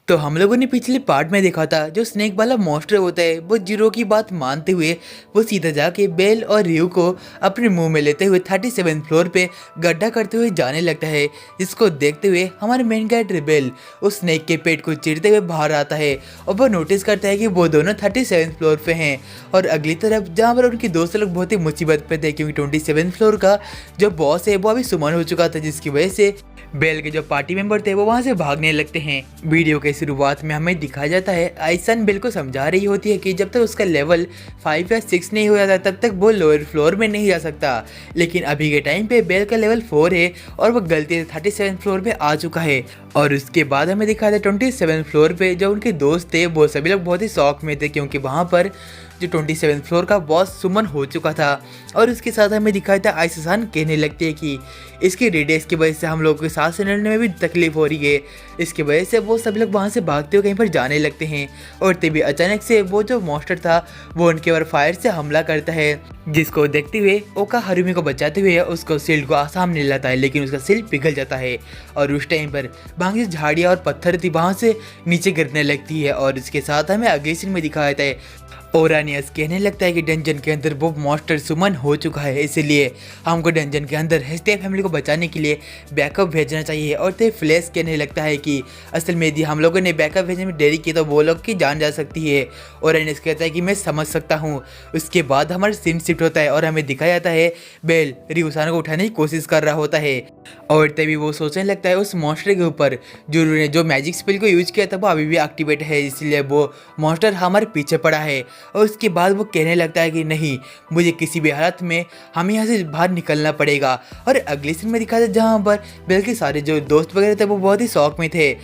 तो हम लोगों ने पिछले पार्ट में देखा था जो स्नेक वाला मॉन्स्टर होता है वो जीरो की बात मानते हुए वो सीधा जाके बेल और रियो को अपने मुंह में लेते हुए 37 फ्लोर पे गड्ढा करते हुए जाने लगता है। जिसको देखते हुए हमारे मेन कैरेक्टर बेल उस स्नेक के पेट को चीरते हुए बाहर आता है और वो नोटिस करता है कि वो दोनों 37 फ्लोर पे हैं। और अगली तरफ जहाँ पर उनके दोस्त लोग बहुत ही मुसीबत पे थे क्योंकि 27 फ्लोर का जो बॉस है वो अभी सुमन हो चुका था, जिसकी वजह से बेल के जो पार्टी मेंबर थे वो वहाँ से भागने लगते हैं। वीडियो के शुरुआत में हमें दिखाया जाता है आइसन बेल को समझा रही होती है कि जब तक उसका लेवल 5 या 6 नहीं हो जाता तब तक वो लोअर फ्लोर में नहीं जा सकता। लेकिन अभी के टाइम पे बेल का लेवल 4 है और वो गलती से 37 फ्लोर पे आ चुका है। और उसके बाद हमें दिखाया था 27 फ्लोर पे जो उनके दोस्त थे वो सभी लोग बहुत ही शौक में थे क्योंकि वहाँ पर जो 27 फ्लोर का बॉस सुमन हो चुका था। और उसके साथ हमें दिखाया था आइसान कहने लगती है कि इसकी रेडियस की वजह से हम लोगों को सांस लेने में भी तकलीफ हो रही है। इसकी वजह से वो सभी लोग वहाँ से भागते हुए कहीं पर जाने लगते हैं और तभी अचानक से वो जो मॉन्स्टर था वो उनके ऊपर फायर से हमला करता है, जिसको देखते हुए ओका हारुमी को बचाते हुए उसको शील्ड को सामने लाता है, लेकिन उसका शील्ड पिघल जाता है और उस टाइम पर बाकी झाड़ियाँ और पत्थर थी वहाँ से नीचे गिरने लगती है। और इसके साथ हमें अगले सीन में दिखाया जाता है ओरानियस कहने लगता है कि डंजन के अंदर वो मॉन्स्टर सुमन हो चुका है, इसलिए हमको डंजन के अंदर हेस्टे फैमिली को बचाने के लिए बैकअप भेजना चाहिए। और तो फ्लैश कहने लगता है कि असल में यदि हम लोगों ने बैकअप भेजने में देरी की तो वो लोग की जान जा सकती है। ओरानियस कहता है कि मैं समझ सकता हूँ। उसके बाद हमारा सीन शिफ्ट होता है और हमें दिखाया जाता है बेल रियोसान को उठाने की कोशिश कर रहा होता है और तभी वो सोचने लगता है उस मॉन्स्टर के ऊपर जो मैजिक स्पेल को यूज किया था वो अभी भी एक्टिवेट है, इसलिए वो मॉन्स्टर हमारे पीछे पड़ा है। और उसके बाद वो कहने लगता है कि नहीं, मुझे किसी भी हालत में हमें यहाँ से बाहर निकलना पड़ेगा। और अगले सीन में दिखा था जहाँ पर बेल के सारे जो दोस्त वगैरह थे वो बहुत ही शौक में थे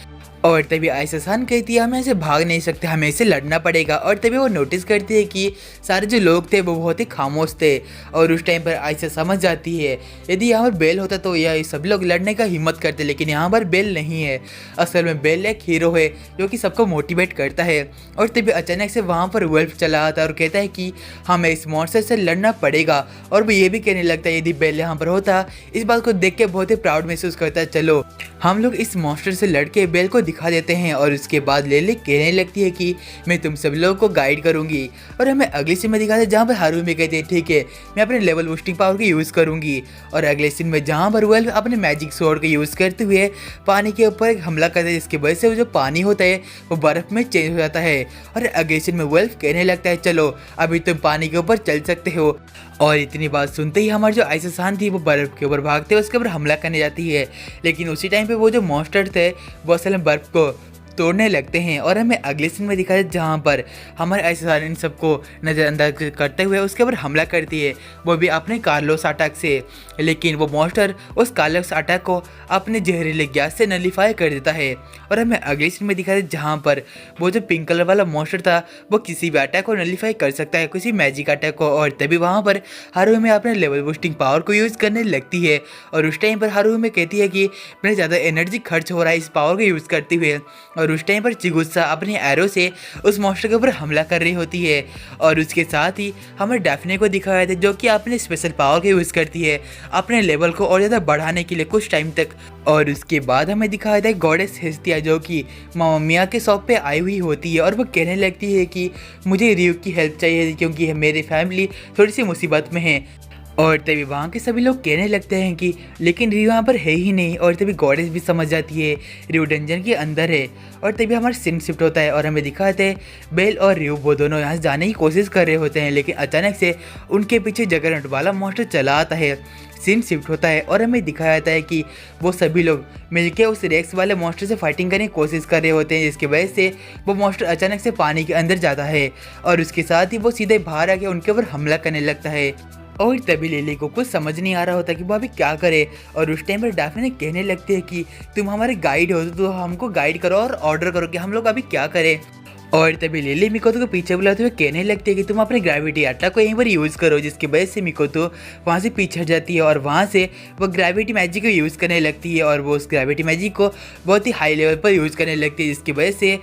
और तभी आइसान कहती है हम ऐसे भाग नहीं सकते, हमें इसे लड़ना पड़ेगा। और तभी वो नोटिस करती है कि सारे जो लोग थे वो बहुत ही खामोश थे और उस टाइम पर आइसा समझ जाती है यदि यहाँ पर बेल होता तो यह सभी लोग लड़ने का हिम्मत करते, लेकिन यहाँ पर बेल नहीं है। असल में बेल एक हीरो है जो कि सबको मोटिवेट करता है। और तभी अचानक से वहाँ पर वुल्फ चला आता है और कहता है कि हमें इस मॉन्स्टर से लड़ना पड़ेगा। और वो ये भी कहने लगता है यदि बेल यहाँ पर होता, इस बात को देख के बहुत ही प्राउड महसूस करता है, चलो हम लोग इस मॉन्स्टर से लड़ के बेल को दिखा देते हैं। और उसके बाद लेली कहने लगती है कि मैं तुम सभी लोगों को गाइड करूंगी। और हमें अगले सीन में दिखाते हैं जहाँ पर हारुमी कहती है ठीक है मैं अपने लेवल बूस्टिंग पावर को यूज़ करूंगी। और अगले सीन में जहाँ पर वेल्फ अपने मैजिक स्वॉर्ड को यूज़ करते हुए पानी के ऊपर एक हमला करते हैं, जिसकी वजह से वो जो पानी होता है वो बर्फ़ में चेंज हो जाता है। और अगले सीन में वेल्फ कहने लगता है चलो अभी तुम पानी के ऊपर चल सकते हो। और इतनी बात सुनते ही हमारी जो आइसान थी वो बर्फ़ के ऊपर भागते हुए उसके ऊपर हमला करने जाती है, लेकिन उसी टाइम पे वो जो मॉन्स्टर थे वो असल में बर्फ़ को तोड़ने लगते हैं। और हमें अगले सीन में दिखाया जहाँ पर हमारे आइसान इन सबको नज़रअंदाज करते हुए उसके ऊपर हमला करती है, वो भी अपने कार्लोस अटैक से। लेकिन वो मॉन्स्टर उस कार्लोस अटैक को अपने जहरीले गैस से नलीफाई कर देता है। और हमें अगले सीन में दिखाया जहाँ पर वो जो पिंक कलर वाला मॉन्स्टर था वो किसी भी अटैक को नलीफाई कर सकता है, किसी मैजिक अटैक को। और तभी वहाँ पर हारुमी अपने लेवल बूस्टिंग पावर को यूज़ करने लगती है और उस टाइम पर हारुमी कहती है कि मेरा ज़्यादा एनर्जी खर्च हो रहा है इस पावर को यूज़ करते हुए। और उस टाइम पर चिगुस्सा अपने एरो से उस मॉन्स्टर के ऊपर हमला कर रही होती है। और उसके साथ ही हमें डैफ्ने को दिखाया था जो कि अपने स्पेशल पावर को यूज़ करती है अपने लेवल को और ज़्यादा बढ़ाने के लिए कुछ टाइम तक। और उसके बाद हमें दिखाया था गॉडेस हेस्टिया जो कि मामा मिया के शॉप पे आई हुई होती है और वो कहने लगती है कि मुझे रियो की हेल्प चाहिए क्योंकि मेरी फैमिली थोड़ी सी मुसीबत में है। और तभी वहाँ के सभी लोग कहने लगते हैं कि लेकिन रियो यहाँ पर है ही नहीं। और तभी गॉडेस भी समझ जाती है रियो डंजन के अंदर है। और तभी हमारा सीन शिफ्ट होता है और हमें दिखाते हैं बेल और रियो वो दोनों यहाँ से जाने की कोशिश कर रहे होते हैं, लेकिन अचानक से उनके पीछे जगरनट वाला मॉन्स्टर चला आता है। सीन शिफ्ट होता है और हमें दिखाया जाता है कि वो सभी लोग मिलकर उस रेक्स वाले मॉन्स्टर से फाइटिंग करने की कोशिश कर रहे होते हैं, जिसकी वजह से वो मॉन्स्टर अचानक से पानी के अंदर जाता है और उसके साथ ही वो सीधे बाहर आके उनके ऊपर हमला करने लगता है। और तभी लिली को कुछ समझ नहीं आ रहा होता कि वो अभी क्या करे। और उस टाइम पर डैफ्ने कहने लगती है कि तुम हमारे गाइड हो तो हमको गाइड करो और ऑर्डर करो कि हम लोग अभी क्या करें। और तभी लिली मिकोतो को पीछे बुलाते हुए कहने लगती है कि तुम अपने ग्रेविटी अटैक को यहीं पर यूज़ करो, जिसकी वजह से मिकोतो वहाँ से पीछे हट जाती है और वहाँ से वो ग्रेविटी मैजिक को यूज़ करने लगती है। और वो उस ग्रेविटी मैजिक को बहुत ही हाई लेवल पर यूज़ करने लगती है, जिसकी वजह से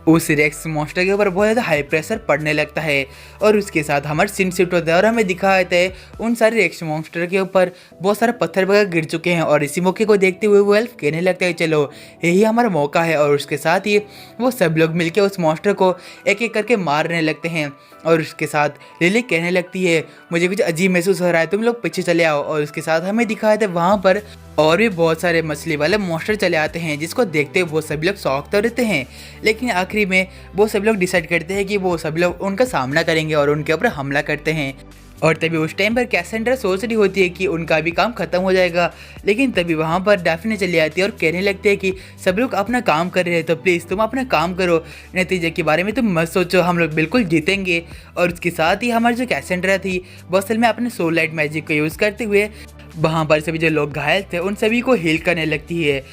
उस रेक्स मॉन्स्टर के ऊपर बहुत ज़्यादा हाई प्रेशर पड़ने लगता है और उसके साथ हमारा सीन शिफ्ट होता है और हमें दिखाया जाता है उन सारे रेक्स मॉन्स्टर के ऊपर बहुत सारे पत्थर वगैरह गिर चुके हैं। और इसी मौके को देखते हुए वो एल्फ कहने लगता है चलो यही हमारा मौका है। और उसके साथ ही वो सब लोग मिलकर उस मॉन्स्टर को एक एक करके मारने लगते हैं। और उसके साथ लिली कहने लगती है मुझे कुछ अजीब महसूस हो रहा है, तुम लोग पीछे चले आओ। और उसके साथ हमें दिखाया था वहाँ पर और भी बहुत सारे मछली वाले मॉन्स्टर चले आते हैं, जिसको देखते हुए वो सभी लोग शौक तो रहते हैं, लेकिन आखिरी में वो सभी लोग डिसाइड करते हैं कि वो सभी लोग उनका सामना करेंगे और उनके ऊपर हमला करते हैं। और तभी उस टाइम पर कैसेंड्रा सोच रही होती है कि उनका भी काम खत्म हो जाएगा, लेकिन तभी वहाँ पर डैफ्ने चली आती है और कहने लगती है कि सब लोग अपना काम कर रहे हैं तो प्लीज़ तुम अपना काम करो, नतीजे के बारे में तुम मत सोचो, हम लोग बिल्कुल जीतेंगे। और उसके साथ ही हमारी जो कैसेंड्रा थी वो असल में अपने सोल लाइट मैजिक को यूज़ करते हुए वहाँ पर सभी जो लोग घायल थे उन सभी को हील करने लगती है।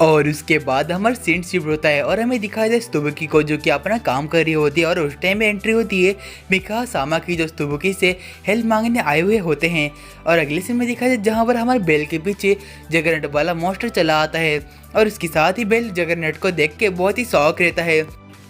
और उसके बाद हमारा सीन शिफ्ट होता है और हमें दिखाया जाए स्तुबुकी को जो कि अपना काम कर रही होती है। और उस टाइम में एंट्री होती है मिका सामा की जो स्तुबुकी से हेल्प मांगने आए हुए होते हैं। और अगले सीन में दिखाया जाए जहाँ पर हमारे बेल के पीछे जगरनट वाला मॉन्स्टर चला आता है और उसके साथ ही बेल जगरनट को देख के बहुत ही शौक रहता है।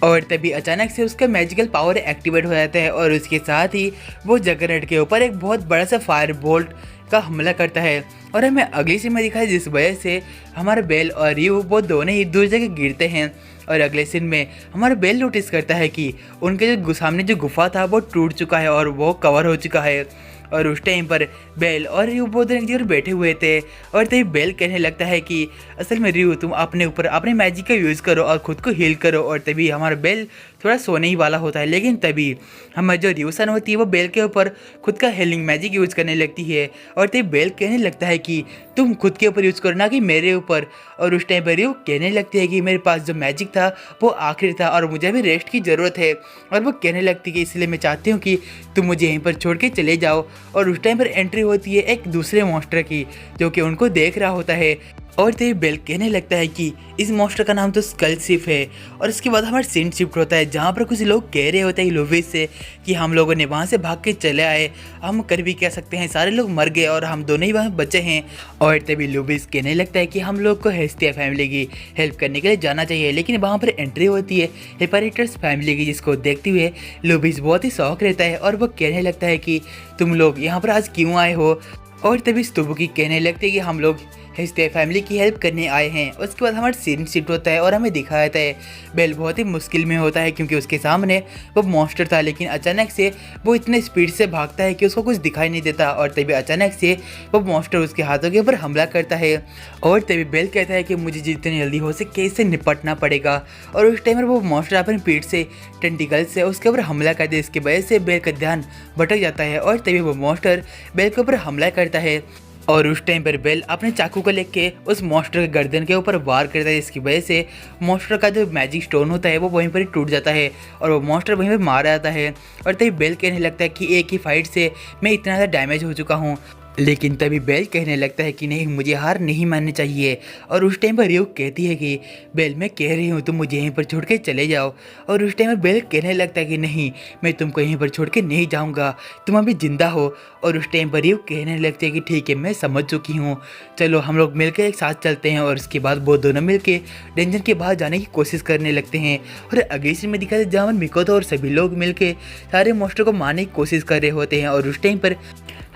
और तभी अचानक से उसका मैजिकल पावर एक्टिवेट हो जाता है और उसके साथ ही वो जगरनट के ऊपर एक बहुत बड़ा सा फायर बोल्ट का हमला करता है। और हमें अगली सीन में दिखाया जिस वजह से हमारे बेल और रियो वो दोनों ही दूर जगह गिरते हैं। और अगले सीन में हमारा बेल नोटिस करता है कि उनके जो सामने जो गुफा था वो टूट चुका है और वो कवर हो चुका है। और उस टाइम पर बेल और रियो बहुत एक जगह बैठे हुए थे और तभी बेल कहने लगता है कि असल में रियो तुम अपने ऊपर अपने मैजिक का यूज़ करो और ख़ुद को हील करो। और तभी हमारा बेल थोड़ा सोने ही वाला होता है, लेकिन तभी हमारी जो रियोसन होती है वो बेल के ऊपर खुद का हीलिंग मैजिक यूज़ करने लगती है। और तभी बेल कहने लगता है कि तुम खुद के ऊपर यूज़ करो ना कि मेरे ऊपर। और उस टाइम पर रियो कहने लगती है कि मेरे पास जो मैजिक था वो आखिरी था और मुझे अभी रेस्ट की ज़रूरत है। और वो कहने लगती है कि इसलिए मैं चाहती हूँ कि तुम मुझे यहीं पर छोड़ के चले जाओ। और उस टाइम पर एंट्री होती है एक दूसरे मॉन्स्टर की जो कि उनको देख रहा होता है। और तभी बेल कहने लगता है कि इस मॉन्स्टर का नाम तो स्कल शिप है। और इसके बाद हमारा सीन शिफ्ट होता है जहाँ पर कुछ लोग कह रहे होते हैं लुविस से कि हम लोगों ने वहाँ से भाग के चले आए, हम कर भी कह सकते हैं, सारे लोग मर गए और हम दोनों ही वहाँ बचे हैं। और तभी लुविस कहने लगता है कि हम लोग को हेस्टिया फैमिली की हेल्प करने के लिए जाना चाहिए, लेकिन वहाँ पर एंट्री होती है हेपारिटस फैमिली की, जिसको देखते हुए लुविस बहुत ही शौक रहता है और वो कहने लगता है कि तुम लोग यहाँ पर आज क्यों आए हो। और तभी स्तुबुकी कहने लगती है कि हम लोग हेस्टिया फैमिली की हेल्प करने आए हैं। उसके बाद हमारा सीन शिफ्ट होता है और हमें दिखाया जाता है बेल बहुत ही मुश्किल में होता है क्योंकि उसके सामने वो मॉन्स्टर था, लेकिन अचानक से वो इतने स्पीड से भागता है कि उसको कुछ दिखाई नहीं देता। और तभी अचानक से वो मॉन्स्टर उसके हाथों के ऊपर हमला करता है। और तभी बेल कहता है कि मुझे जितनी जल्दी हो सके इससे निपटना पड़ेगा। और उस टाइम पर वो मॉन्स्टर अपनी पीठ से टेंटिकल से उसके ऊपर हमला करते हैं, इसकी वजह से बेल का ध्यान भटक जाता है। और तभी वो मॉन्स्टर बेल के ऊपर हमला करता है और उस टाइम पर बेल अपने चाकू को लेके उस मॉन्स्टर के गर्दन के ऊपर वार करता है, इसकी वजह से मॉन्स्टर का जो मैजिक स्टोन होता है वो वहीं पर ही टूट जाता है और वो मॉन्स्टर वहीं पर मारा जाता है। और तभी बेल कहने लगता है कि एक ही फाइट से मैं इतना ज़्यादा डैमेज हो चुका हूँ, लेकिन तभी बेल कहने लगता है कि नहीं, मुझे हार नहीं माननी चाहिए। और उस टाइम पर रियो कहती है कि बेल मैं कह रही हूँ तुम मुझे यहीं पर छोड़ के चले जाओ। और उस टाइम पर बेल कहने लगता है कि नहीं, मैं तुमको यहीं पर छोड़ के नहीं जाऊँगा, तुम अभी जिंदा हो। और उस टाइम पर रियो कहने लगते हैं कि ठीक है, मैं समझ चुकी हूँ, चलो हम लोग मिलकर एक साथ चलते हैं। और उसके बाद वो दोनों मिलकर डेंजर के बाहर जाने की कोशिश करने लगते हैं। और अगली सीन में दिखा है जहाँ मिकोतो और सभी लोग मिलकर सारे मॉन्स्टर को मारने की कोशिश कर रहे होते हैं। और उस टाइम पर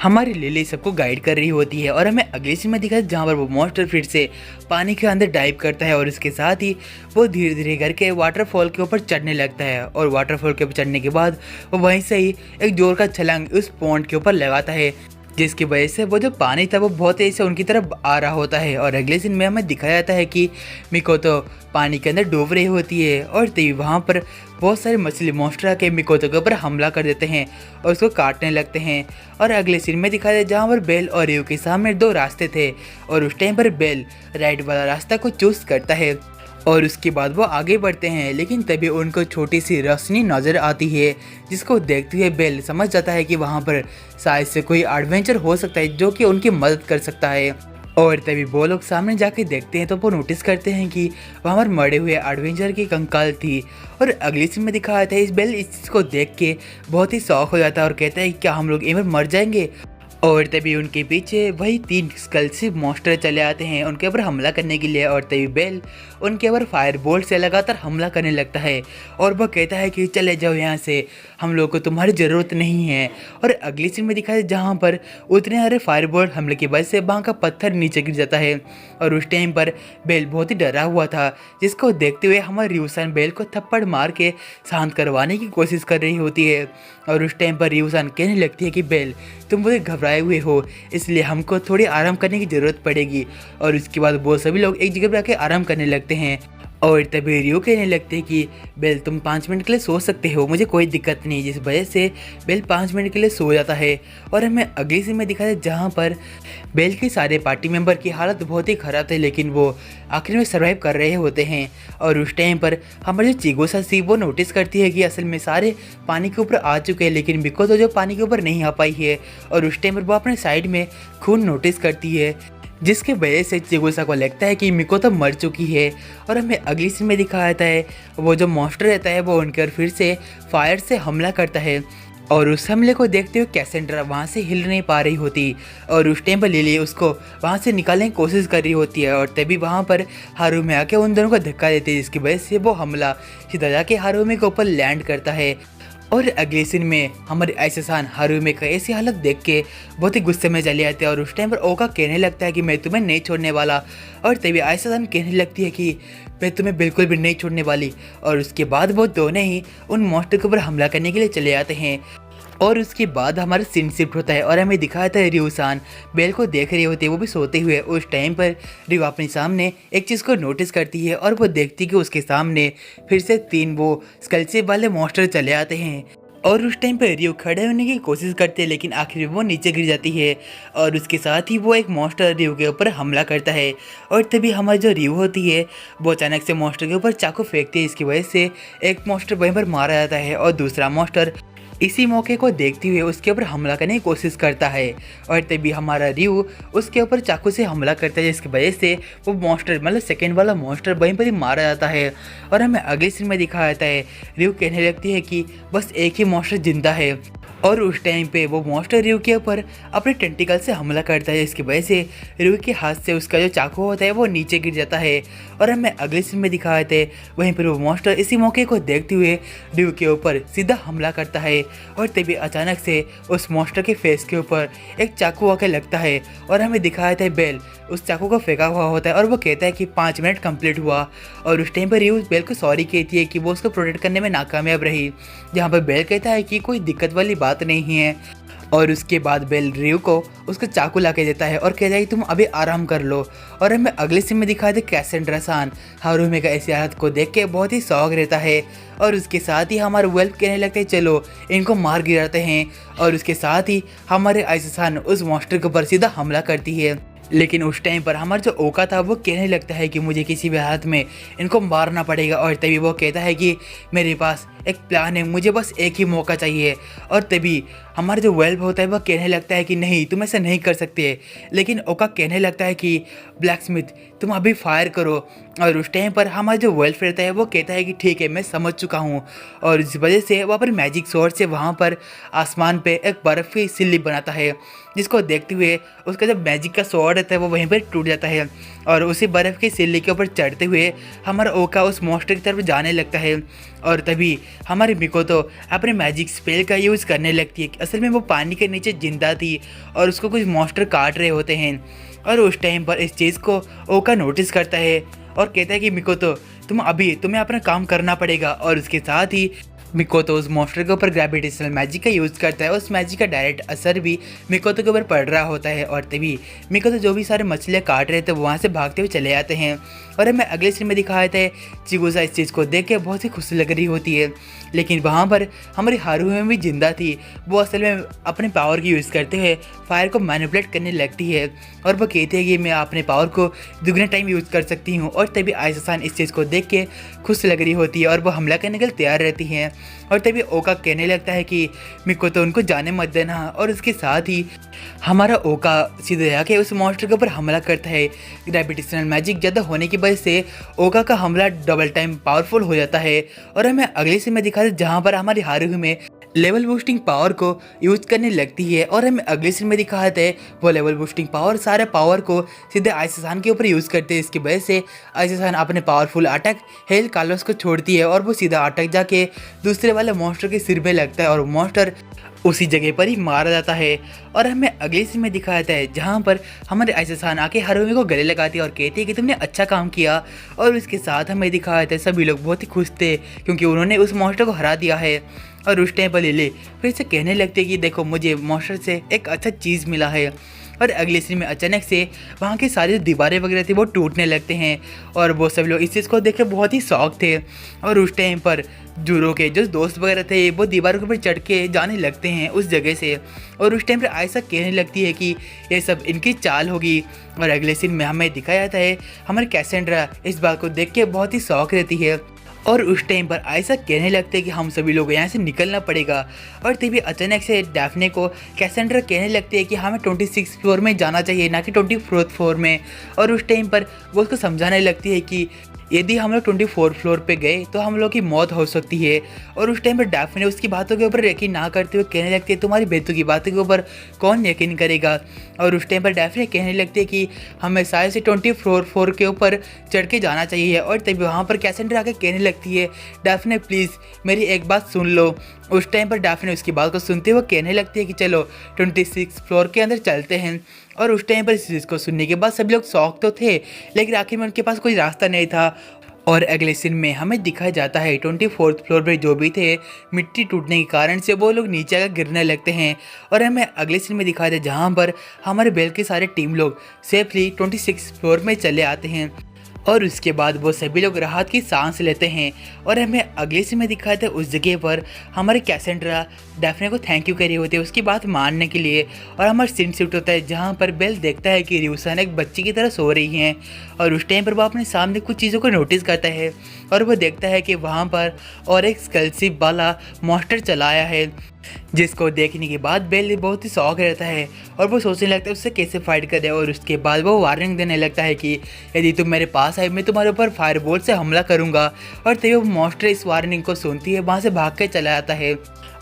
हमारी लिली सबको गाइड कर रही होती है और हमें अगले सीन में दिखा है जहाँ पर वो मॉन्स्टर फिर से पानी के अंदर डाइव करता है और इसके साथ ही वो धीरे धीरे करके वाटरफॉल के ऊपर चढ़ने लगता है। और वाटरफॉल के ऊपर चढ़ने के बाद वो वहीं से ही एक जोर का छलांग उस पॉन्ड के ऊपर लगाता है, जिसकी वजह से वो जो पानी था वो बहुत तेज़ी से उनकी तरफ आ रहा होता है। और अगले सीन में हमें दिखाया जाता है कि मिकोतो पानी के अंदर डूब रही होती है और तभी वहाँ पर बहुत सारे मछली मॉन्स्टर आके मिकोतो के ऊपर हमला कर देते हैं और उसको काटने लगते हैं। और अगले सीन में दिखाया जाए जहाँ पर बेल और रियो के सामने दो रास्ते थे और उस टाइम पर बेल राइट वाला रास्ता को चूज करता है और उसके बाद वो आगे बढ़ते हैं, लेकिन तभी उनको छोटी सी रोशनी नज़र आती है, जिसको देखते हुए बेल समझ जाता है कि वहाँ पर शायद से कोई एडवेंचर हो सकता है जो कि उनकी मदद कर सकता है। और तभी वो लोग सामने जाके देखते हैं तो वो नोटिस करते हैं कि वहाँ पर मरे हुए एडवेंचर की कंकाल थी। और अगली सीन में दिखाया था इस बेल इस चीज़ को देख के बहुत ही शौक हो जाता है और कहता है कि क्या हम लोग यहीं पर मर जाएंगे। और तभी उनके पीछे वही 3 स्कल्सिव मॉन्स्टर चले आते हैं उनके ऊपर हमला करने के लिए। और तभी बेल उनके ऊपर फायर बोल्ट से लगातार हमला करने लगता है और वह कहता है कि चले जाओ यहाँ से, हम लोग को तुम्हारी ज़रूरत नहीं है। और अगली सीन में दिखाया जहाँ पर उतने सारे फायर बोल्ट हमले की वजह से वहाँ का पत्थर नीचे गिर जाता है। और उस टाइम पर बेल बहुत ही डरा हुआ था, जिसको देखते हुए हमारे रियूसान बेल को थप्पड़ मार के शांत करवाने की कोशिश कर रही होती है। और उस टाइम पर रियूसान कहने लगती है कि बेल तुम मुझे घबराए हुए हो, इसलिए हमको थोड़ी आराम करने की ज़रूरत पड़ेगी। और उसके बाद वो सभी लोग एक जगह पर आके आराम करने लगते हैं। और तभी रियो कहने लगते हैं कि बेल तुम 5 मिनट के लिए सो सकते हो, मुझे कोई दिक्कत नहीं। जिस वजह से बेल 5 मिनट के लिए सो जाता है। और हमें अगली सीन में दिखाया जहाँ पर बेल के सारे पार्टी मेंबर की हालत बहुत ही ख़राब थी, लेकिन वो आखिर में सर्वाइव कर रहे होते हैं। और उस टाइम पर हमारी जो चिगुसा सी वो नोटिस करती है कि असल में सारे पानी के ऊपर आ चुके हैं, लेकिन बिको तो जो पानी के ऊपर नहीं आ पाई है। और उस टाइम पर वो अपने साइड में खून नोटिस करती है, जिसके वजह से चिगुसा को लगता है कि मिको तो मर चुकी है। और हमें अगली सीन में दिखाया जाता है वो जो मॉन्स्टर रहता है वो उनके ऊपर फिर से फायर से हमला करता है। और उस हमले को देखते हुए कैसेंड्रा वहाँ से हिल नहीं पा रही होती। और उस टाइम पर लिली उसको वहाँ से निकालने की कोशिश कर रही होती है। और तभी वहाँ पर हारुमे आके उन दोनों को धक्का देती है, जिसकी वजह से वो हमला सीधा जाके हारुमे के ऊपर लैंड करता है। और अगले सीन में हमारे आइसान हारुमे का ऐसी हालत देख के बहुत ही गुस्से में चले आते हैं। और उस टाइम पर ओका कहने लगता है कि मैं तुम्हें नहीं छोड़ने वाला। और तभी आइसान कहने लगती है कि मैं तुम्हें बिल्कुल भी नहीं छोड़ने वाली। और उसके बाद वो दोनों ही उन मॉन्स्टर के ऊपर हमला करने के लिए चले आते हैं। और उसके बाद हमारा सीन शिफ्ट होता है और हमें दिखाया था रियूसान बेल को देख रही होती है, वो भी सोते हुए। उस टाइम पर रियो अपने सामने एक चीज़ को नोटिस करती है और वो देखती है कि उसके सामने फिर से 3 वो स्कल्सिव वाले मॉन्स्टर चले आते हैं। और उस टाइम पर रियो खड़े होने की कोशिश करते हैं, लेकिन आखिर वो नीचे गिर जाती है। और उसके साथ ही वो एक मॉन्स्टर रियो के ऊपर हमला करता है। और तभी हमारी जो रियो होती है वो अचानक से मॉन्स्टर के ऊपर चाकू फेंकती है, इसकी वजह से एक मॉन्स्टर वहीं पर मारा जाता है और दूसरा मॉन्स्टर इसी मौके को देखते हुए उसके ऊपर हमला करने की कोशिश करता है। और तभी हमारा रियो उसके ऊपर चाकू से हमला करता है, जिसकी वजह से वो मॉन्स्टर मतलब सेकेंड वाला मॉन्स्टर वहीं पर ही मारा जाता है। और हमें अगले सीन में दिखाया जाता है रियो कहने लगती है कि बस एक ही मॉन्स्टर जिंदा है। और उस टाइम पे वो मॉन्स्टर रियो के ऊपर अपने टेंटिकल से हमला करता है, इसकी वजह से रियो के हाथ से उसका जो चाकू होता है वो नीचे गिर जाता है। और हमें अगले सीन में दिखाए थे वहीं पर वो मॉन्स्टर इसी मौके को देखते हुए रियो के ऊपर सीधा हमला करता है। और तभी अचानक से उस मॉन्स्टर के फेस के ऊपर एक चाकू आके लगता है और हमें दिखाया था बेल उस चाकू को फेंका हुआ होता है और वो कहता है कि 5 मिनट कंप्लीट हुआ। और उस टाइम पर रियो बेल को सॉरी कहती है कि वो उसको प्रोटेक्ट करने में नाकामयाब रही, जहाँ पर बेल कहता है कि कोई दिक्कत वाली बात नहीं है। और उसके बाद बेल रियो को उसका चाकू ला के देता है और कहता है कि तुम अभी आराम कर लो। और हमें अगले सीन में दिखाया था कैसेंड्रा-सान हारुमे का ऐसी हालत को देख के बहुत ही शौक रहता है। और उसके साथ ही हमारे वेल्फ कहने लगते हैं चलो इनको मार गिराते हैं। और उसके साथ ही हमारे आइसान उस मॉन्स्टर के ऊपर सीधा हमला करती है, लेकिन उस टाइम पर हमारा जो ओका था वो कहने लगता है कि मुझे किसी भी हालत में इनको मारना पड़ेगा। और तभी वो कहता है कि मेरे पास एक प्लान है, मुझे बस एक ही मौका चाहिए। और तभी हमारा जो वेल्फ होता है वह कहने लगता है कि नहीं तुम ऐसा नहीं कर सकते, लेकिन ओका कहने लगता है कि ब्लैक स्मिथ तुम अभी फायर करो। और उस टाइम पर हमारा जो वेल्फ रहता है वो कहता है कि ठीक है मैं समझ चुका हूँ। और इस वजह से वो अपने मैजिक स्वॉर्ड से वहाँ पर आसमान पे एक बर्फ़ की सिल्ली बनाता है, जिसको देखते हुए उसका जो मैजिक का स्वॉर्ड रहता है वो वहीं पर टूट जाता है। और उसी बर्फ़ की सिल्ली के ऊपर चढ़ते हुए हमारा ओका उस मॉन्स्टर की तरफ जाने लगता है। और तभी हमारी मिको तो अपने मैजिक स्पेल का यूज़ करने लगती है। असल में वो पानी के नीचे जिंदा थी और उसको कुछ मॉन्स्टर काट रहे होते हैं। और उस टाइम पर इस चीज़ को ओका नोटिस करता है और कहता है कि मिको तो तुम्हें अपना काम करना पड़ेगा। और उसके साथ ही मिकोतो उस मॉन्स्टर के ऊपर ग्रेविटेशनल मैजिक का यूज़ करता है। उस मैजिक का डायरेक्ट असर भी मिकोतो के ऊपर पड़ रहा होता है। और तभी मिकोतो जो भी सारे मछलियाँ काट रहे थे वो वहाँ से भागते हुए चले जाते हैं। और हमें अगले सीन में दिखाया था चिगुसा इस चीज़ को देख के बहुत ही खुशी लग रही होती है, लेकिन वहाँ पर हमारी हारुमे भी जिंदा थी। वो असल में अपने पावर की यूज़ करते हुए फायर को मैनिपुलेट करने लगती है और वो कहती है कि मैं अपने पावर को दुगने टाइम यूज़ कर सकती हूँ। और तभी आइसान इस चीज़ को देख के खुश लग रही होती है और वो हमला करने के लिए तैयार रहती हैं। और तभी ओका कहने लगता है कि मिको तो उनको जाने मत देना। और उसके साथ ही हमारा ओका सीधे जाके उस मॉन्स्टर के ऊपर हमला करता है। ग्रेविटेशनल मैजिक ज़्यादा होने की वजह से ओका का हमला डबल टाइम पावरफुल हो जाता है। और हमें अगले सीन में दिखा जहाँ पर हमारी हारुमे लेवल बूस्टिंग पावर को यूज करने लगती है और हमें अगले सीन में दिखाते हैं वो लेवल बूस्टिंग पावर सारे पावर को सीधे आइसान के ऊपर यूज़ करते हैं। इसकी वजह से आइसान अपने पावरफुल अटैक हेल कार्लोस को छोड़ती है और वो सीधा अटैक जाके दूसरे वाले मॉन्स्टर के सिर में लगता है और मॉन्स्टर उसी जगह पर ही मारा जाता है। और हमें अगले सीन में दिखाया जाता है जहाँ पर हमारे आइसान आके हारुमी को गले लगाती है और कहती है कि तुमने अच्छा काम किया। और उसके साथ हमें दिखाया जाता है सभी लोग बहुत ही खुश थे क्योंकि उन्होंने उस मॉन्स्टर को हरा दिया है। और उस टाइम पर लिली फिर से कहने लगती है कि देखो मुझे मॉन्स्टर से एक अच्छा चीज़ मिला है। और अगले सीन में अचानक से वहाँ की सारी दीवारें वगैरह थी वो टूटने लगते हैं और वो सब लोग इस चीज़ को देख कर बहुत ही शौक थे। और उस टाइम पर जूरो के जो दोस्त वगैरह थे वो दीवारों के ऊपर चढ़ के जाने लगते हैं उस जगह से। और उस टाइम पर आयशा कहने लगती है कि ये सब इनकी चाल होगी। और अगले सीन में हमें दिखाया जाता है हमारे कैसेंड्रा इस बात को देख के बहुत ही शौक रहती है। और उस टाइम पर आयशा कहने लगते हैं कि हम सभी लोग यहाँ से निकलना पड़ेगा। और तभी अचानक से डैफ्ने को कैसेंड्रा कहने लगती है कि हमें 26 फ्लोर में जाना चाहिए ना कि 24 फ्लोर में। और उस टाइम पर वो उसको समझाने लगती है कि यदि हम लोग 24 फ्लोर पे गए तो हम लोग की मौत हो सकती है। और उस टाइम पर डैफ्ने उसकी बातों के ऊपर यकीन ना करते हुए कहने लगती है तुम्हारी बेतु की बातों के ऊपर कौन यकीन करेगा। और उस टाइम पर डैफ्ने कहने लगती है कि हमें शायद से 24 फ्लोर के ऊपर चढ़ के जाना चाहिए। और तभी वहाँ पर कैसेंड्रा आके कहने लगती है डैफ्ने प्लीज़ मेरी एक बात सुन लो। उस टाइम पर डैफ्ने उसकी बात को सुनते हुए कहने लगती है कि चलो 26 फ्लोर के अंदर चलते हैं। और उस टाइम पर इस चीज़ को सुनने के बाद सभी लोग शौक तो थे लेकिन आखिर में उनके पास कोई रास्ता नहीं था। और अगले सीन में हमें दिखाया जाता है 24 फ्लोर पर जो भी थे मिट्टी टूटने के कारण से वो लोग नीचे आकर गिरने लगते हैं। और हमें अगले सीन में दिखाया जाता है जहाँ पर हमारे बेल के सारे टीम लोग सेफली 26 फ्लोर में चले आते हैं। और उसके बाद वो सभी लोग राहत की सांस लेते हैं। और हमें अगले सीन में दिखाया था उस जगह पर हमारे कैसेंड्रा डैफ्ने को थैंक यू कर रहे होते हैं उसकी बात मानने के लिए। और हमारा सीन शिफ्ट होता है जहाँ पर बेल देखता है कि रियूसन एक बच्ची की तरह सो रही हैं। और उस टाइम पर वो अपने सामने कुछ चीज़ों को नोटिस करता है और वो देखता है कि वहाँ पर और एक स्कलशिप वाला मॉन्स्टर चला आया है जिसको देखने के बाद बेल बहुत ही शौक रहता है और वो सोचने लगता है उससे कैसे फाइट करे। और उसके बाद वो वार्निंग देने लगता है कि यदि तुम मेरे पास आए मैं तुम्हारे ऊपर फायरबोल्ट से हमला करूंगा। और तभी वो मॉन्स्टर इस वार्निंग को सुनती है वहाँ से भाग के चला जाता है।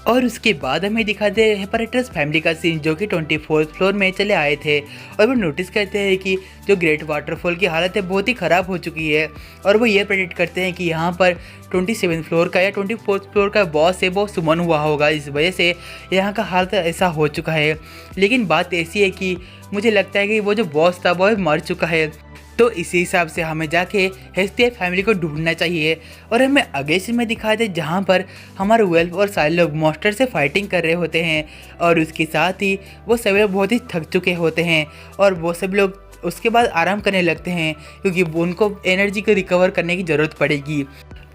और उसके बाद हमें दिखाते हैं हेपारेटस फैमिली का सीन जो कि 24 फ्लोर में चले आए थे। और वो नोटिस करते हैं कि जो ग्रेट वाटरफॉल की हालत है बहुत ही ख़राब हो चुकी है। और वो ये प्रेडिक्ट करते हैं कि यहाँ पर 27 फ्लोर का या 24 फ्लोर का बॉस है वो सुमन हुआ होगा, इस वजह से यहाँ का हालत ऐसा हो चुका है। लेकिन बात ऐसी है कि मुझे लगता है कि वो जो बॉस था वो मर चुका है, तो इसी हिसाब से हमें जाके हेस्टिया फैमिली को ढूंढना चाहिए। और हमें अगले सीन में दिखाया थे जहाँ पर हमारे वेल्फ और सारे लोग मॉन्स्टर से फाइटिंग कर रहे होते हैं। और उसके साथ ही वो सभी लोग बहुत ही थक चुके होते हैं और वो सब लोग उसके बाद आराम करने लगते हैं क्योंकि उनको एनर्जी को रिकवर करने की ज़रूरत पड़ेगी।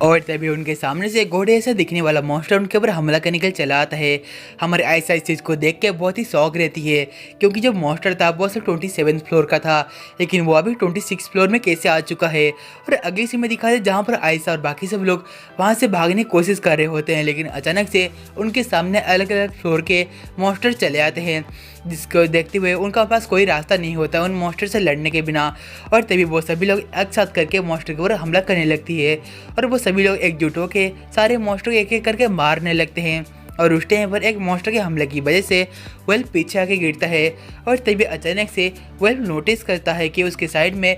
और तभी उनके सामने से घोड़े ऐसा दिखने वाला मॉन्स्टर उनके ऊपर हमला करने के लिए चला आता है। हमारे ऐसा इस चीज़ को देख के बहुत ही शौक रहती है क्योंकि जो मॉन्स्टर था वो सिर्फ 27 फ्लोर का था लेकिन वो अभी 26 फ्लोर में कैसे आ चुका है। और अगली सीन में दिखा है जहाँ पर आयशा और बाकी सब लोग वहाँ से भागने की कोशिश कर रहे होते हैं लेकिन अचानक से उनके सामने अलग अलग फ्लोर के मॉन्स्टर चले आते हैं जिसको देखते हुए उनका पास कोई रास्ता नहीं होता उन मॉन्स्टर से लड़ने के बिना। और तभी वो सभी लोग एक साथ करके मॉन्स्टर के ऊपर हमला करने लगती है और वो सभी लोग एकजुट होकर सारे मॉन्स्टर को एक एक करके मारने लगते हैं। और उस टाइम पर एक मॉन्स्टर के हमले की वजह से वेल्फ पीछे आके गिरता है और तभी अचानक से वेल्फ नोटिस करता है कि उसके साइड में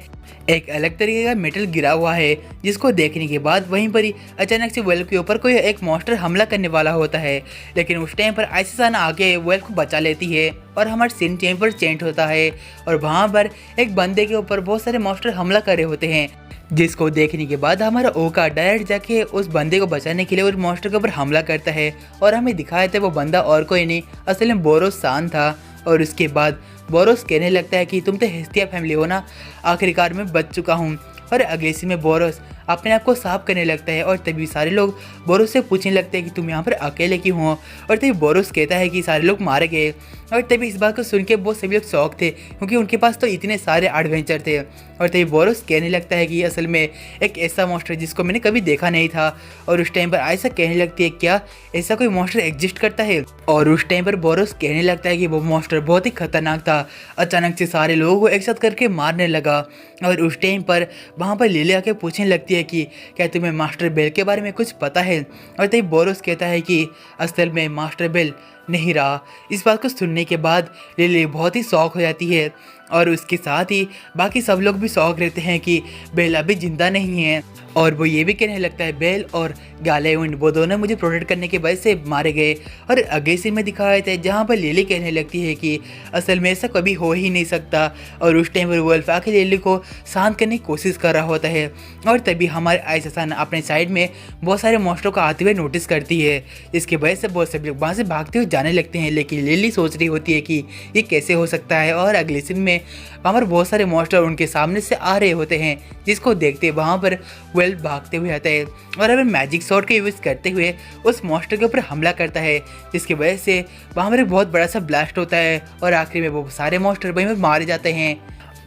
एक अलग तरीके का मेटल गिरा हुआ है जिसको देखने के बाद वहीं पर ही अचानक से वेल्फ के ऊपर कोई एक मॉन्स्टर हमला करने वाला होता है। लेकिन उस टाइम पर आइसान आके वेल्फ को बचा लेती है और हमारा सीन टाइम पर चेंज होता है और वहाँ पर एक बंदे के ऊपर बहुत सारे मॉन्स्टर हमला कर रहे होते हैं जिसको देखने के बाद हमारा ओका डायरेक्ट जाके उस बंदे को बचाने के लिए उस मॉन्स्टर के ऊपर हमला करता है। और हमें दिखाया था वो बंदा और कोई नहीं असल में बोरोस सान था। और उसके बाद बोरोस कहने लगता है कि तुम तो हेस्टिया फैमिली हो ना, आखिरकार मैं बच चुका हूँ। और अगले सीन में बोरोस अपने आप को साफ करने लगता है और तभी सारे लोग बोरोस से पूछने लगते हैं कि तुम यहाँ पर अकेले क्यों हो। और तभी बोरोस कहता है कि सारे लोग मारे गए। और तभी इस बात को सुन के बहुत सभी लोग शौक थे क्योंकि उनके पास तो इतने सारे एडवेंचर थे। और तभी बोरोस कहने लगता है कि असल में एक ऐसा मॉन्स्टर जिसको मैंने कभी देखा नहीं था। और उस टाइम पर आयशा कहने लगती है क्या ऐसा कोई मॉन्स्टर एग्जिस्ट करता है। और उस टाइम पर बोरोस कहने लगता है कि वो मॉन्स्टर बहुत ही खतरनाक था, अचानक से सारे लोगों को एक साथ करके मारने लगा। और उस टाइम पर वहाँ पर लिली आके पूछने लगती है है कि क्या तुम्हें मास्टर बेल के बारे में कुछ पता है। और तभी बोरोस कहता है कि असल में मास्टर बेल नहीं रहा। इस बात को सुनने के बाद लिली बहुत ही शौक हो जाती है और उसके साथ ही बाकी सब लोग भी शौक रहते हैं कि बेल अभी जिंदा नहीं है। और वो ये भी कहने लगता है बेल और गैलेवन वो दोनों मुझे प्रोटेक्ट करने की वजह से मारे गए। और अगले सीन में दिखाया जाता है जहाँ पर लिली कहने लगती है कि असल में ऐसा कभी हो ही नहीं सकता। और उस टाइम पर वुल्फ आके लिली को शांत करने की कोशिश कर रहा होता है। और तभी हमारे आयसा अपने साइड में बहुत सारे मॉन्स्टरों को आते हुए नोटिस करती है, जिसकी वजह से बहुत सभी लोग वहाँ से भागते हुए जाने लगते हैं। लेकिन लिली सोच रही होती है कि ये कैसे हो सकता है। और अगले सीन में वहाँ पर बहुत सारे मॉन्स्टर उनके सामने से आ रहे होते हैं, जिसको देखते वहाँ पर वेल्फ भागते हुए आता है और अब मैजिक शॉट का यूज़ करते हुए उस मॉन्स्टर के ऊपर हमला करता है, जिसकी वजह से वहाँ पर एक बहुत बड़ा सा ब्लास्ट होता है और आखिर में वो सारे मॉन्स्टर वहीं पर मारे जाते हैं।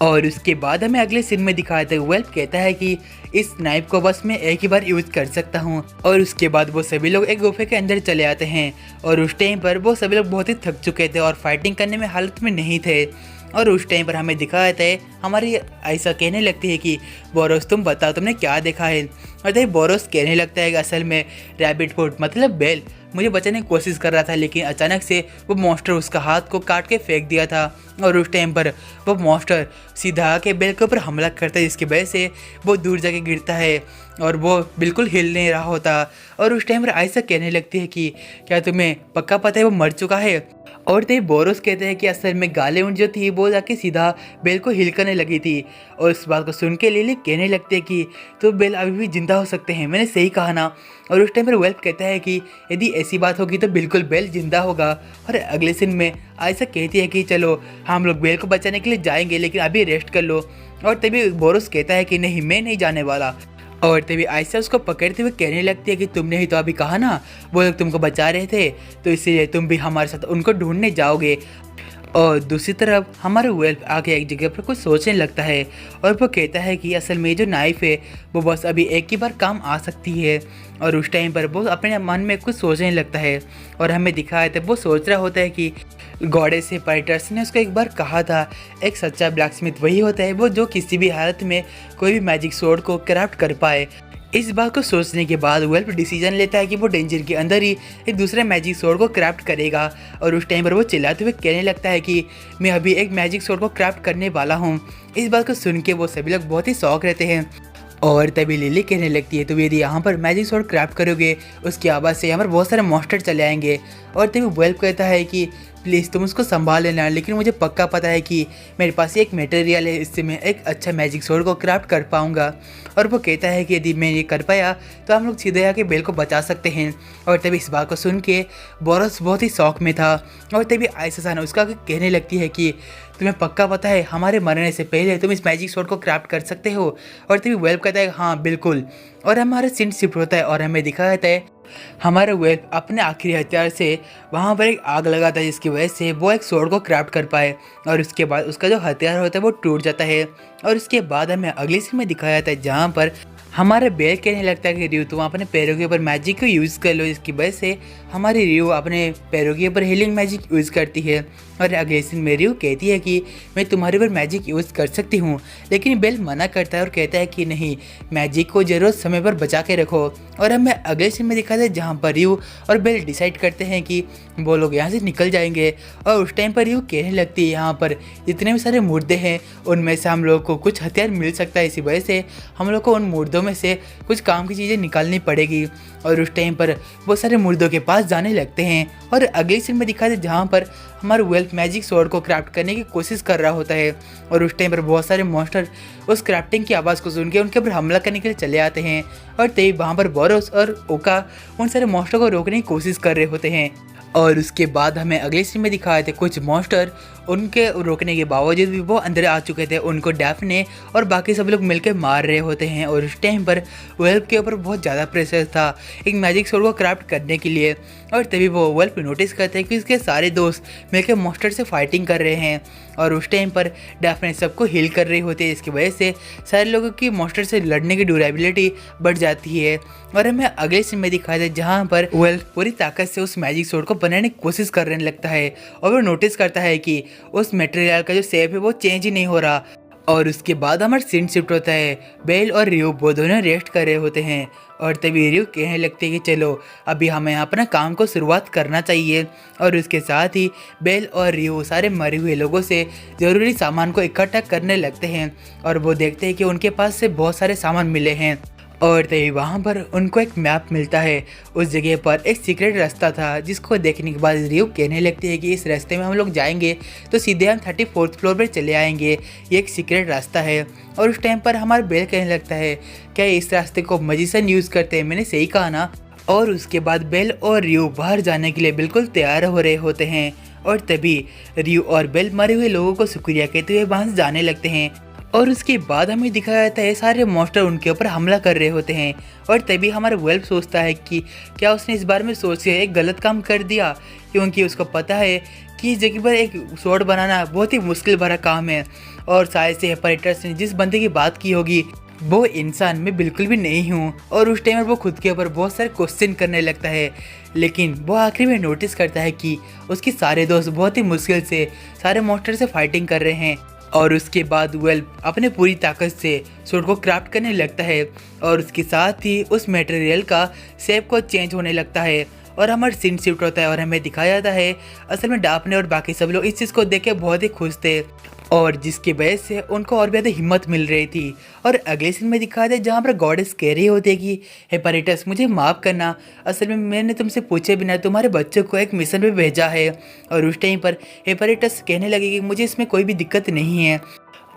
और उसके बाद हमें अगले सीन में दिखाते हैं वेल्फ कहता है कि इस नाइफ को बस मैं एक ही बार यूज़ कर सकता हूँ। और उसके बाद वो सभी लोग एक गुफे के अंदर चले आते हैं और उस टाइम पर वो सभी लोग बहुत ही थक चुके थे और फाइटिंग करने में हालत में नहीं थे। और उस टाइम पर हमें दिखाया जाता है हमारी ऐसा कहने लगती है कि बोरोस तुम बताओ तुमने क्या देखा है। और तभी बोरोस कहने लगता है कि असल में रैबिट फुट मतलब बेल मुझे बचाने की कोशिश कर रहा था, लेकिन अचानक से वो मॉन्स्टर उसका हाथ को काट के फेंक दिया था। और उस टाइम पर वो मॉन्स्टर सीधा आके बेल के ऊपर हमला करता है, जिसकी वजह से वो दूर जाके गिरता है और वो बिल्कुल हिल नहीं रहा होता। और उस टाइम पर ऐसा कहने लगती है कि क्या तुम्हें पक्का पता है वो मर चुका है। और तभी बोरोस कहते हैं कि असल में गैलेवन जो थी वो जाके सीधा बेल को हिल करने लगी थी। और इस बात को सुन के लिली कहने लगते हैं कि तो बेल अभी भी जिंदा हो सकते हैं, मैंने सही कहा ना। और उस टाइम पर वेल्फ कहता है कि यदि ऐसी बात होगी तो बिल्कुल बेल जिंदा होगा। और अगले सीन में ऐसा कहती है कि चलो हम लोग बेल को बचाने के लिए जाएंगे, लेकिन अभी रेस्ट कर लो। और तभी बोरोस कहता है कि नहीं मैं नहीं जाने वाला। और तभी आयशा उसको पकड़ते हुए कहने लगती है कि तुमने ही तो अभी कहा ना वो लोग तुमको बचा रहे थे, तो इसीलिए तुम भी हमारे साथ उनको ढूंढने जाओगे। और दूसरी तरफ हमारा वेल्फ आके एक जगह पर कुछ सोचने लगता है और वो कहता है कि असल में जो नाइफ है वो बस अभी एक ही बार काम आ सकती है। और उस टाइम पर वो अपने मन में कुछ सोचने लगता है और हमें दिखाया था वो सोच रहा होता है कि गॉडेस सेपरेटर्स ने उसको एक बार कहा था एक सच्चा ब्लैकस्मिथ वही होता है वो जो किसी भी हालत में कोई भी मैजिक स्वॉर्ड को क्राफ्ट कर पाए। इस बात को सोचने के बाद वेल्फ डिसीजन लेता है कि वो डेंजर के अंदर ही एक दूसरे मैजिक स्वॉर्ड को क्राफ्ट करेगा। और उस टाइम पर वो चिल्लाते हुए कहने लगता है कि मैं अभी एक मैजिक स्वॉर्ड को क्राफ्ट करने वाला हूँ। इस बात को सुन के वो सभी लोग बहुत ही शौक रहते हैं। और तभी लिली कहने लगती है तो यदि यहाँ पर मैजिक स्वॉर्ड क्राफ्ट करोगे उसकी आवाज़ से यहाँ पर बहुत सारे मॉन्स्टर चले आएंगे। और तभी वेल्फ कहता है कि प्लीज़ तुम उसको संभाल लेना, लेकिन मुझे पक्का पता है कि मेरे पास एक मटेरियल है, इससे मैं एक अच्छा मैजिक स्वॉर्ड को क्राफ्ट कर पाऊंगा। और वो कहता है कि यदि मैं ये कर पाया तो हम लोग सीधे आके बेल को बचा सकते हैं। और तभी इस बात को सुन के बोरोस बहुत ही शौक में था। और तभी आयशा उसका कहने लगती है कि तुम्हें पक्का पता है हमारे मरने से पहले तुम इस मैजिक स्वॉर्ड को क्राफ्ट कर सकते हो। और तभी वेल्फ कहता है हाँ बिल्कुल। और हमारा सीन शिफ्ट होता है और हमें दिखाया जाता है हमारा वेल्फ अपने आखिरी हथियार से वहाँ पर एक आग लगाता है, जिसकी वजह से वो एक स्वॉर्ड को क्राफ्ट कर पाए। और उसके बाद उसका जो हथियार होता है वो टूट जाता है। और उसके बाद हमें अगली सीन में दिखाया जाता है जहाँ पर हमारे बेल कहने लगता है कि रियो तुम अपने पैरों के ऊपर मैजिक को यूज़ कर लो, इसकी वजह से हमारी रियो अपने पैरों के ऊपर हीलिंग मैजिक यूज़ करती है। और अगले सीन में रियो कहती है कि मैं तुम्हारे ऊपर मैजिक यूज़ कर सकती हूँ, लेकिन बेल मना करता है और कहता है कि नहीं मैजिक को जरूर समय पर बचा के रखो। और हमें अगले सीन में दिखाते हैं जहाँ पर रियो और बेल डिसाइड करते हैं कि वो लोग यहाँ से निकल जाएंगे। और उस टाइम पर रियो कहने लगती है यहाँ पर जितने भी सारे मुर्दे हैं उनमें से हम लोग को कुछ हथियार मिल सकता है, इसी वजह से हम लोग को उन मुर्दों में से कुछ काम की चीज़ें निकालनी पड़ेगी। और उस टाइम पर वो सारे मुर्दों के पास जाने लगते हैं। और अगले सीन में दिखाते जहाँ पर हमारा वेल्फ मैजिक स्वॉर्ड को क्राफ्ट करने की कोशिश कर रहा होता है। और उस टाइम पर बहुत सारे मॉन्स्टर उस क्राफ्टिंग की आवाज़ को सुन के उनके ऊपर हमला करने के लिए चले आते हैं। और तभी वहाँ पर बोरोस और ओका उन सारे मॉन्स्टर को रोकने की कोशिश कर रहे होते हैं। और उसके बाद हमें अगले सीन में दिखाए थे कुछ मॉन्स्टर उनके रोकने के बावजूद भी वो अंदर आ चुके थे, उनको डैफ्ने और बाकी सब लोग मिलकर मार रहे होते हैं। और उस टाइम पर वेल्फ के ऊपर बहुत ज़्यादा प्रेशर था एक मैजिक स्वॉर्ड को क्राफ्ट करने के लिए। और तभी वो वेल्फ नोटिस करते हैं कि उसके सारे दोस्त मिलकर मॉन्स्टर से फाइटिंग कर रहे हैं। और उस टाइम पर डैफ्ने सबको हील कर रही होती है, इसकी वजह से सारे लोगों की मॉन्स्टर से लड़ने की ड्यूरेबिलिटी बढ़ जाती है। और हमें अगले सीन में दिखाया था जहाँ पर वेल्फ पूरी ताकत से उस मैजिक स्वॉर्ड को बनाने की कोशिश करने लगता है और वो नोटिस करता है कि उस मटेरियल का जो शेप है वो चेंज ही नहीं हो रहा। और उसके बाद हमारा सीन शिफ्ट होता है। बेल और रियो वो दोनों रेस्ट कर रहे होते हैं और तभी रियो कहने लगते हैं कि चलो अभी हमें अपना काम को शुरुआत करना चाहिए। और उसके साथ ही बेल और रियो सारे मरे हुए लोगों से ज़रूरी सामान को इकट्ठा करने लगते हैं और वो देखते हैं कि उनके पास से बहुत सारे सामान मिले हैं। और तभी वहाँ पर उनको एक मैप मिलता है। उस जगह पर एक सीक्रेट रास्ता था जिसको देखने के बाद रियो कहने लगती है कि इस रास्ते में हम लोग जाएंगे तो सीधे हम 34th फ्लोर पर चले आएंगे, ये एक सीक्रेट रास्ता है। और उस टाइम पर हमारा बेल कहने लगता है क्या इस रास्ते को मैजिशियन यूज़ करते हैं, मैंने सही कहा ना। और उसके बाद बेल और रियो बाहर जाने के लिए बिल्कुल तैयार हो रहे होते हैं और तभी रियो और बेल मरे हुए लोगों को शुक्रिया कहते हुए वहाँ से जाने लगते हैं। और उसके बाद हमें दिखाया जाता है सारे मॉन्स्टर उनके ऊपर हमला कर रहे होते हैं। और तभी हमारा वेल्प सोचता है कि क्या उसने इस बारे में सोच के एक गलत काम कर दिया, क्योंकि उसको पता है कि इस जगह पर एक स्वॉर्ड बनाना बहुत ही मुश्किल भरा काम है। और शायद से हेपेराइटस ने जिस बंदे की बात की होगी वो इंसान मैं बिल्कुल भी नहीं हूँ। और उस टाइम वो खुद के ऊपर बहुत सारे क्वेश्चन करने लगता है, लेकिन वो आखिर में नोटिस करता है कि उसके सारे दोस्त बहुत ही मुश्किल से सारे मॉन्स्टर से फाइटिंग कर रहे हैं। और उसके बाद वेल्प अपने पूरी ताकत से सूट को क्राफ्ट करने लगता है और उसके साथ ही उस मटेरियल का शेप को चेंज होने लगता है और हमारा सीन शिफ्ट होता है और हमें दिखाया जाता है असल में डापने और बाकी सब लोग इस चीज़ को देख के बहुत ही खुश थे और जिसकी वजह से उनको और भी ज़्यादा हिम्मत मिल रही थी। और अगले सीन में दिखाया था जहाँ पर गॉडेस कह रही होती है कि हेपेराइटस मुझे माफ़ करना, असल में मैंने तुमसे पूछे बिना तुम्हारे बच्चों को एक मिशन पे भेजा है। और उस टाइम पर हेपेराइटस कहने लगी कि मुझे इसमें कोई भी दिक्कत नहीं है।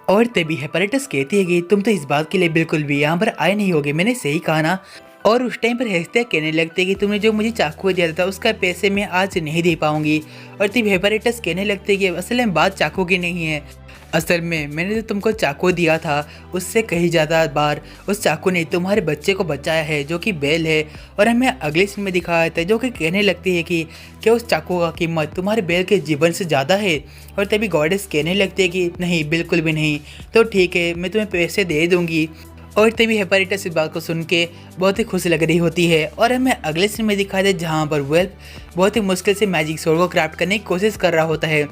और तभी हेपेराइटस कहती है कि तुम तो इस बात के लिए बिल्कुल भी यहाँ पर आए नहीं होगे, मैंने सही कहा ना। और उस टाइम पर हंसते कहने लगते कि तुमने जो मुझे चाकू दिया था उसका पैसे मैं आज नहीं दे पाऊंगी। और तब हेपेराइटस कहने लगते कि असल में बात चाकू की नहीं है, असल में मैंने जो तुमको चाकू दिया था उससे कहीं ज़्यादा बार उस चाकू ने तुम्हारे बच्चे को बचाया है जो कि बेल है। और हमें अगले सीन में दिखाया था जो कि कहने लगती है कि क्या उस चाकू का कीमत तुम्हारे बेल के जीवन से ज़्यादा है। और तभी गॉडेस कहने लगती है कि नहीं, बिल्कुल भी नहीं, तो ठीक है मैं तुम्हें पैसे दे दूँगी। और तभी हेपेराइटस इस बात को सुन के बहुत ही खुश लग रही होती है। और हमें अगले सीन में दिखाया था जहाँ पर वेल्प बहुत ही मुश्किल से मैजिक स्वॉर्ड को क्राफ्ट करने की कोशिश कर रहा होता है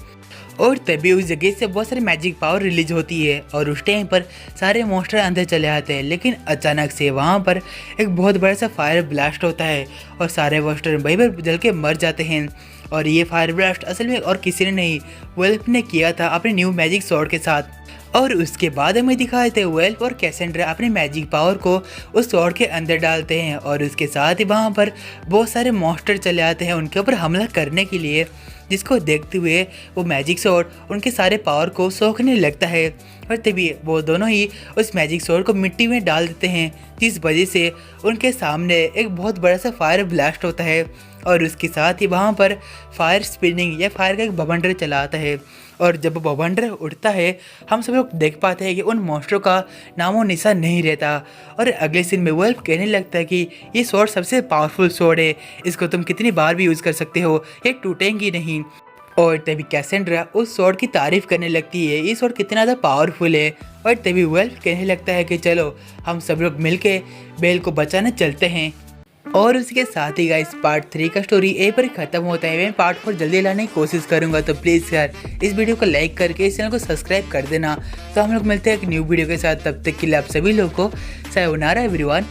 और तभी उस जगह से बहुत सारी मैजिक पावर रिलीज होती है और उस टाइम पर सारे मॉन्स्टर अंदर चले आते हैं। लेकिन अचानक से वहाँ पर एक बहुत बड़ा सा फायर ब्लास्ट होता है और सारे मॉन्स्टर वहीं पर जल के मर जाते हैं। और ये फायर ब्लास्ट असल में और किसी ने नहीं, वेल्प ने किया था अपने न्यू मैजिक स्वॉर्ड के साथ। और उसके बाद हमें दिखाए थे वेल्प और कैसेंड्रा अपने मैजिक पावर को उस स्वॉर्ड के अंदर डालते हैं और उसके साथ ही वहाँ पर बहुत सारे मॉन्स्टर चले आते हैं उनके ऊपर हमला करने के लिए, जिसको देखते हुए वो मैजिक स्वॉर्ड उनके सारे पावर को सोखने लगता है। और तभी वो दोनों ही उस मैजिक स्वॉर्ड को मिट्टी में डाल देते हैं, जिस वजह से उनके सामने एक बहुत बड़ा सा फायर ब्लास्ट होता है और उसके साथ ही वहाँ पर फायर स्पिनिंग या फायर का एक बवंडर चला आता है। और जब बवंडर उठता है हम सब लोग देख पाते हैं कि उन मॉन्स्टरों का नामो निशान नहीं रहता। और अगले सीन में वेल्प कहने लगता है कि ये स्वॉर्ड सबसे पावरफुल स्वॉर्ड है, इसको तुम कितनी बार भी यूज़ कर सकते हो, ये टूटेंगी नहीं। और तभी कैसेंड्रा उस स्वॉर्ड की तारीफ करने लगती है, ये स्वॉर्ड कितना ज़्यादा पावरफुल है। और तभी वेल्प कहने लगता है कि चलो हम सब लोग मिलके बेल को बचाने चलते हैं। और उसके साथ ही गाइस पार्ट 3 का स्टोरी यहीं पर खत्म होता है। मैं पार्ट 4 जल्दी लाने की कोशिश करूंगा, तो प्लीज़ यार इस वीडियो को लाइक करके इस चैनल को सब्सक्राइब कर देना। तो हम लोग मिलते हैं एक न्यू वीडियो के साथ, तब तक के लिए आप सभी लोगों को सायोनारा एवरीवन।